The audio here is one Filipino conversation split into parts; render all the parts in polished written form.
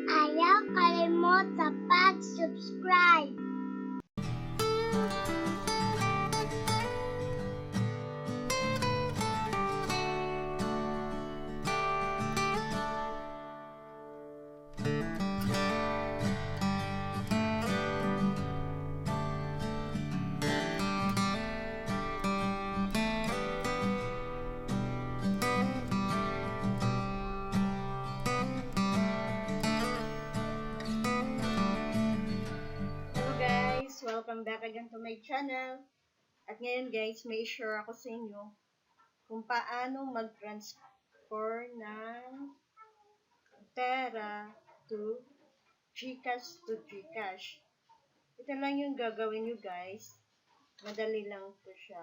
Ayaw kalimutan pag-subscribe. Welcome back again to my channel. At ngayon guys, may share ako sa inyo kung paano mag-transfer ng pera to Gcash. Ito lang yung gagawin nyo guys. Madali lang po siya.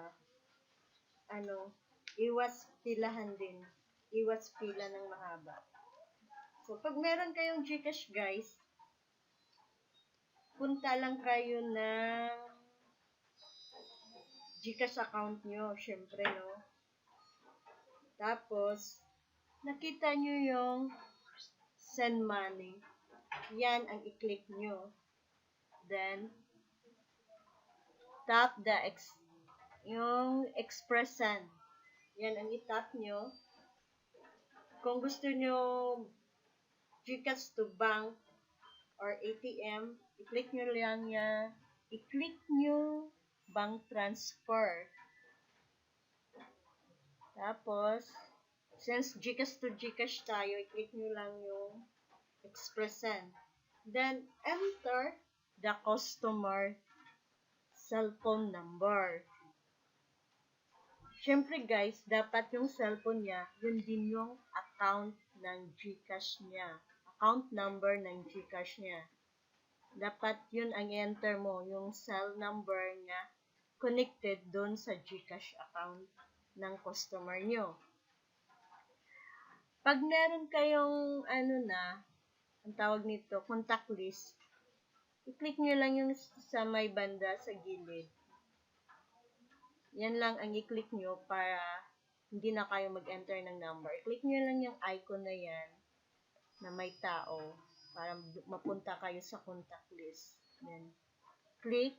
Iwas pilahan din. Iwas pila ng mahaba. So, pag meron kayong Gcash guys, punta lang kayo ng Gcash account nyo, syempre, no? Tapos, nakita nyo yung send money. Yan ang i-click nyo. Then, tap yung express send. Yan ang i-tap nyo. Kung gusto nyo Gcash to bank or ATM, i-click nyo lang yan. I-click nyo bank transfer. Tapos, since Gcash to Gcash tayo, i-click nyo lang yung express send. Then, enter the customer cellphone number. Siyempre guys, dapat yung cellphone niya, yun din yung account ng Gcash niya. Account number ng Gcash niya. Dapat yun ang enter mo, yung cell number niya connected doon sa Gcash account ng customer nyo. Pag meron kayong, ang tawag nito, contact list, i-click nyo lang yung sa may banda sa gilid. Yan lang ang i-click nyo para hindi na kayo mag-enter ng number. I-click nyo lang yung icon na yan na may tao para mapunta kayo sa contact list. Then, click.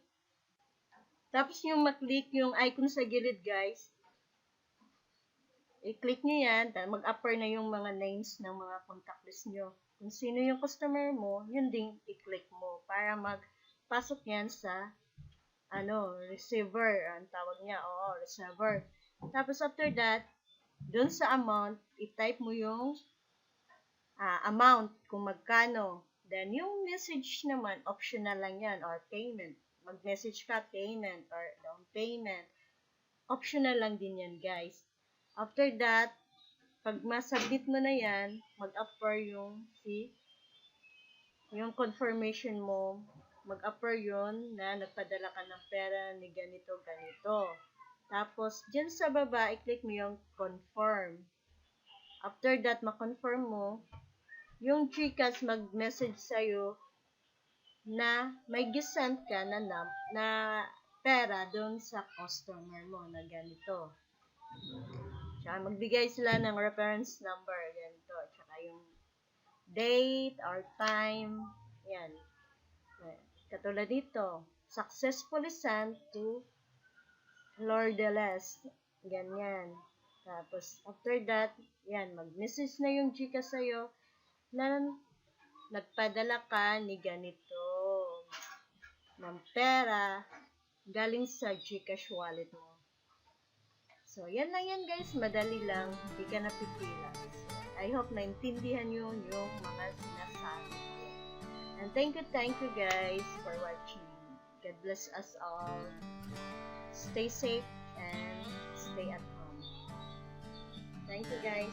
Tapos yung maklik yung icon sa gilid guys, i-click nyo yan, mag-appear na yung mga names ng mga contact list nyo. Kung sino yung customer mo, yun din i-click mo para magpasok yan sa receiver. Ang tawag niya, receiver. Tapos after that, dun sa amount, i-type mo yung amount, kung magkano. Then yung message naman, optional lang yan, or payment. Mag-message ka, payment, or down payment. Optional lang din yan, guys. After that, pag masubmit mo na yan, mag-appear yung confirmation mo, mag-appear yun na nagpadala ka ng pera ni ganito. Tapos, dyan sa baba, i-click mo yung confirm. After that, ma-confirm mo, yung Gcash mag-message sa'yo na may gisend ka na pera doon sa customer mo na ganito. Tsaka magbigay sila ng reference number, ganito. Tsaka yung date or time, yan. Katulad dito, successfully sent to Lourdes, ganyan. Tapos, after that, yan, mag-message na yung Gcash sa'yo na nagpadala ka ni ganito ng pera galing sa Gcash wallet mo. So, yan lang yan guys. Madali lang. Hindi ka napipila. So, I hope naintindihan nyo yung mga sinasabi ko. And thank you guys for watching. God bless us all. Stay safe and stay at home. Thank you guys.